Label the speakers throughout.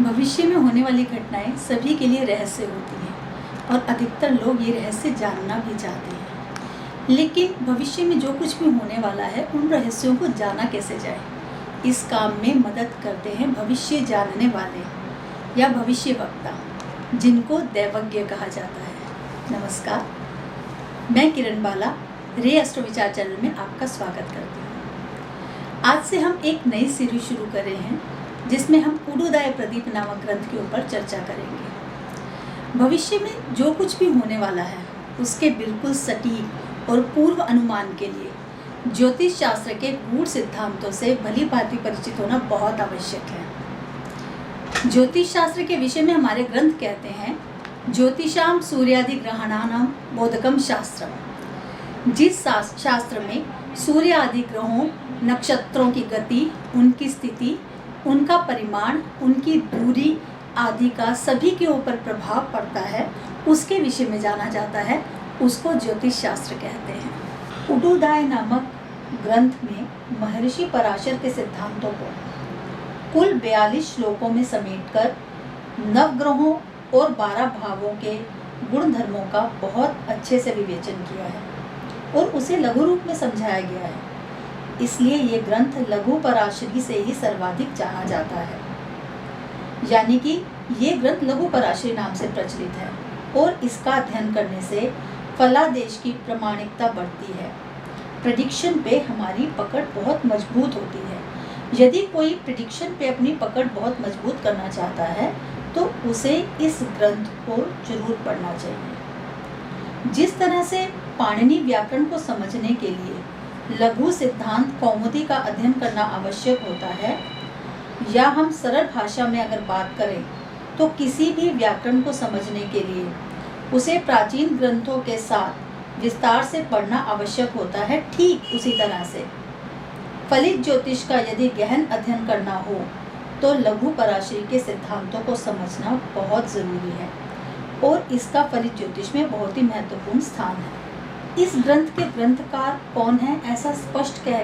Speaker 1: भविष्य में होने वाली घटनाएं सभी के लिए रहस्य होती हैं और अधिकतर लोग ये रहस्य जानना भी चाहते हैं। लेकिन भविष्य में जो कुछ भी होने वाला है उन रहस्यों को जाना कैसे जाए, इस काम में मदद करते हैं भविष्य जानने वाले या भविष्य वक्ता, जिनको दैवज्ञ कहा जाता है। नमस्कार, मैं किरण बाला रे एस्ट्रो विचार चैनल में आपका स्वागत करती हूँ। आज से हम एक नई सीरीज शुरू कर रहे हैं जिसमें हम उडुदाय प्रदीप नामक ग्रंथ के ऊपर चर्चा करेंगे। भविष्य में जो कुछ भी होने वाला है उसके बिल्कुल सटीक और पूर्व अनुमान के लिए ज्योतिष शास्त्र के गूढ़ सिद्धांतों से भली भांति परिचित होना बहुत आवश्यक है। ज्योतिष शास्त्र के विषय में हमारे ग्रंथ कहते हैं, ज्योतिषाम सूर्यादि ग्रहणानाम बोधकम शास्त्रम। जिस शास्त्र में सूर्य आदि ग्रहों, नक्षत्रों की गति, उनकी स्थिति, उनका परिमाण, उनकी दूरी आदि का सभी के ऊपर प्रभाव पड़ता है, उसके विषय में जाना जाता है, उसको ज्योतिष शास्त्र कहते हैं। उडुदाय नामक ग्रंथ में महर्षि पराशर के सिद्धांतों को कुल 42 श्लोकों में समेटकर नवग्रहों और 12 भावों के गुण धर्मों का बहुत अच्छे से विवेचन किया है और उसे लघु रूप में समझाया गया है। इसलिए ये ग्रंथ लघु पराशरी से ही सर्वाधिक जाना जाता है, यानी कि ये ग्रंथ लघु पराशरी नाम से प्रचलित है और इसका अध्ययन करने से फलादेश की प्रामाणिकता बढ़ती है। प्रेडिक्शन पे हमारी पकड़ बहुत मजबूत होती है। यदि कोई प्रेडिक्शन पे अपनी पकड़ बहुत मजबूत करना चाहता है तो उसे इस ग्रंथ को जरूर पढ़ना चाहिए। जिस तरह से पाणिनि व्याकरण को समझने के लिए लघु सिद्धांत कौमुदी का अध्ययन करना आवश्यक होता है, या हम सरल भाषा में अगर बात करें तो किसी भी व्याकरण को समझने के लिए उसे प्राचीन ग्रंथों के साथ विस्तार से पढ़ना आवश्यक होता है, ठीक उसी तरह से फलित ज्योतिष का यदि गहन अध्ययन करना हो तो लघु पराशरी के सिद्धांतों को समझना बहुत ज़रूरी है और इसका फलित ज्योतिष में बहुत ही महत्वपूर्ण स्थान है। इस ग्रंथ के ग्रंथकार कौन है, ऐसा स्पष्ट कह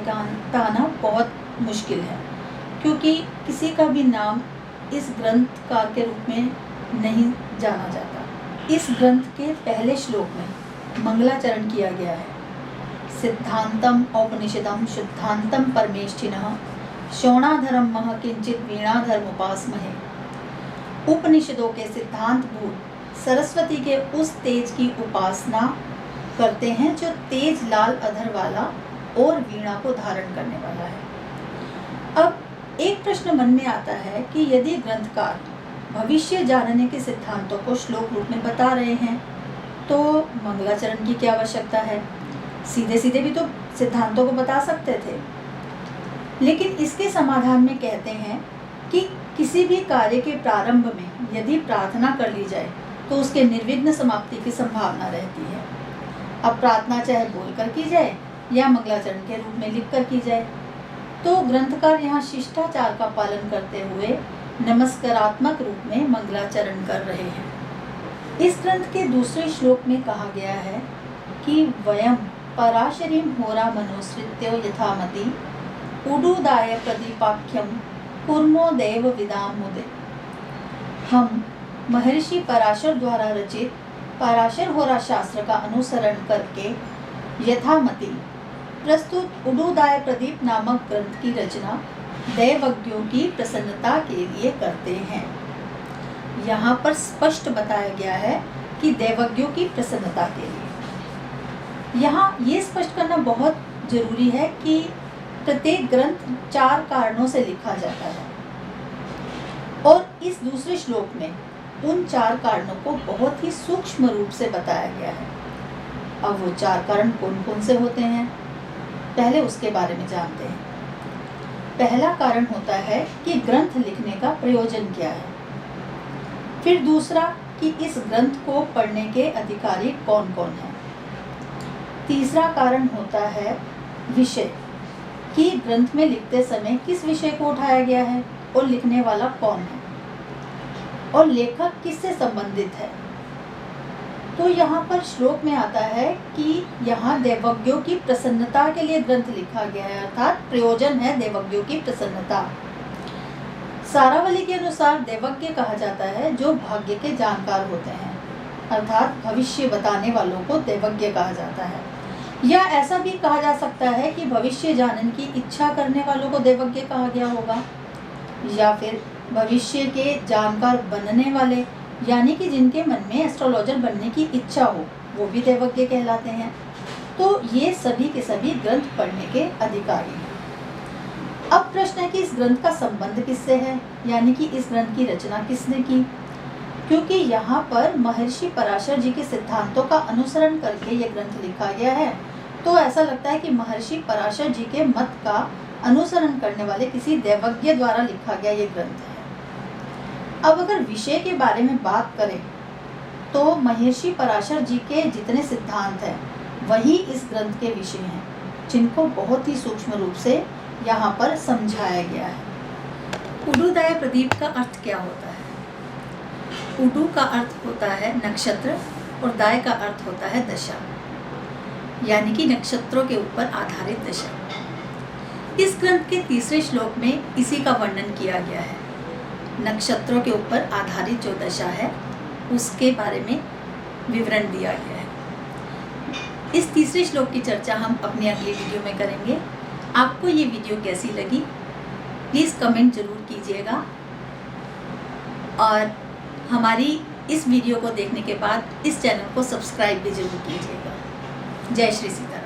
Speaker 1: पाना बहुत मुश्किल है, क्योंकि किसी का भी नाम इस ग्रंथकार के रूप में नहीं जाना जाता। इस ग्रंथ के पहले श्लोक में मंगलाचरण किया गया है। सिद्धांतम औपनिषदम शुद्धांतम परमेष्ठिनः शोणाधरम मह किंचित वीणाधर्म उपासमहे। उपनिषदों के सिद्धांत भूत सरस्वती के उस तेज की उपासना करते हैं जो तेज लाल अधर वाला और वीणा को धारण करने वाला है। अब एक प्रश्न मन में आता है कि यदि ग्रंथकार भविष्य जानने के सिद्धांतों को श्लोक रूप में बता रहे हैं तो मंगलाचरण की क्या आवश्यकता है? सीधे सीधे भी तो सिद्धांतों को बता सकते थे। लेकिन इसके समाधान में कहते हैं कि किसी भी कार्य के प्रारंभ में यदि प्रार्थना कर ली जाए तो उसके निर्विघ्न समाप्ति की संभावना रहती है। अब प्रार्थना चाहे बोलकर की जाए या मंगलाचरण के रूप में लिखकर की जाए, तो ग्रंथकार यहाँ शिष्टाचार का पालन करते हुए नमस्कारात्मक रूप में मंगलाचरण कर रहे हैं। इस ग्रंथ के दूसरे श्लोक में कहा गया है कि वयम पराशरीम होरा मनोसृत्यो यथामति उडुदाय प्रदीपाख्यम कुर्मो देव विदाम मुदे। हम महर्षि पराशर द्वारा रचित पराशर होरा शास्त्र का अनुसरण करके यथामति प्रस्तुत उडुदाय प्रदीप नामक ग्रंथ की रचना दैवज्ञों की प्रसन्नता के लिए करते हैं। यहाँ पर स्पष्ट बताया गया है कि दैवज्ञों की प्रसन्नता के लिए। यहाँ ये स्पष्ट करना बहुत जरूरी है कि प्रत्येक ग्रंथ 4 कारणों से लिखा जाता है और इस दूसरे श्लोक में उन 4 कारणों को बहुत ही सूक्ष्म रूप से बताया गया है। अब वो 4 कारण कौन कौन से होते हैं, पहले उसके बारे में जानते हैं। पहला कारण होता है कि ग्रंथ लिखने का प्रयोजन क्या है। फिर दूसरा कि इस ग्रंथ को पढ़ने के अधिकारी कौन कौन हैं। तीसरा कारण होता है विषय, कि ग्रंथ में लिखते समय किस विषय को उठाया गया है और लिखने वाला कौन है और लेखक किससे संबंधित है। तो यहाँ पर श्लोक में आता है कि यहाँ दैवज्ञों की प्रसन्नता के लिए ग्रंथ लिखा गया है, अर्थात प्रयोजन है दैवज्ञों की प्रसन्नता। सारावली के अनुसार देवज्ञ कहा जाता है जो भाग्य के जानकार होते हैं, अर्थात भविष्य बताने वालों को देवज्ञ कहा जाता है। या ऐसा भी कहा जा सकता है कि भविष्य जानने की इच्छा करने वालों को देवज्ञ कहा गया होगा, या फिर भविष्य के जानकार बनने वाले, यानी कि जिनके मन में एस्ट्रोलॉजर बनने की इच्छा हो, वो भी देवज्ञ कहलाते हैं। तो ये सभी के सभी ग्रंथ पढ़ने के अधिकारी हैं। अब प्रश्न है कि इस ग्रंथ का संबंध किससे है, यानी कि इस ग्रंथ की रचना किसने की। क्योंकि यहाँ पर महर्षि पराशर जी के सिद्धांतों का अनुसरण करके ये ग्रंथ लिखा गया है, तो ऐसा लगता है कि महर्षि पराशर जी के मत का अनुसरण करने वाले किसी देवज्ञ द्वारा लिखा गया ये ग्रंथ है। अब अगर विषय के बारे में बात करें तो महर्षि पराशर जी के जितने सिद्धांत हैं वही इस ग्रंथ के विषय हैं, जिनको बहुत ही सूक्ष्म रूप से यहाँ पर समझाया गया है। उडुदय प्रदीप का अर्थ क्या होता है? उडु का अर्थ होता है नक्षत्र और दाय का अर्थ होता है दशा, यानी कि नक्षत्रों के ऊपर आधारित दशा। इस ग्रंथ के तीसरे श्लोक में इसी का वर्णन किया गया है। नक्षत्रों के ऊपर आधारित जो दशा है उसके बारे में विवरण दिया गया है। इस तीसरे श्लोक की चर्चा हम अपनी अगली वीडियो में करेंगे। आपको ये वीडियो कैसी लगी प्लीज़ कमेंट ज़रूर कीजिएगा, और हमारी इस वीडियो को देखने के बाद इस चैनल को सब्सक्राइब भी ज़रूर कीजिएगा। जय श्री सीता।